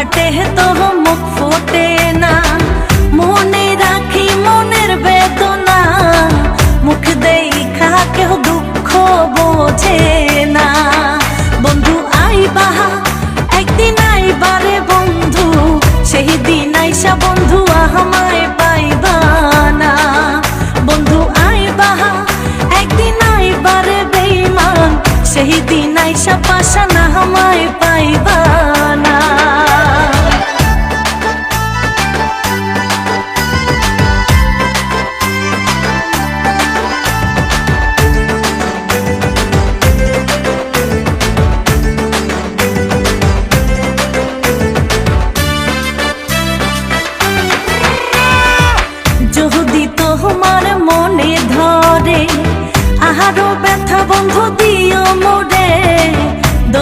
ফাটে তো মুখ ফোটে না, মনে রাখি মনের বেদনা, মুখ দেখা কেউ দুঃখ বোঝে না। বন্ধু আইবা একদিন আইবারে বন্ধু, সেই দিন আইসা বন্ধু আমায় পাইবা না। বন্ধু আইবা একদিন আইবারে বেঈমান, সেই দিন আইসা পাশা না আমায় পাইবা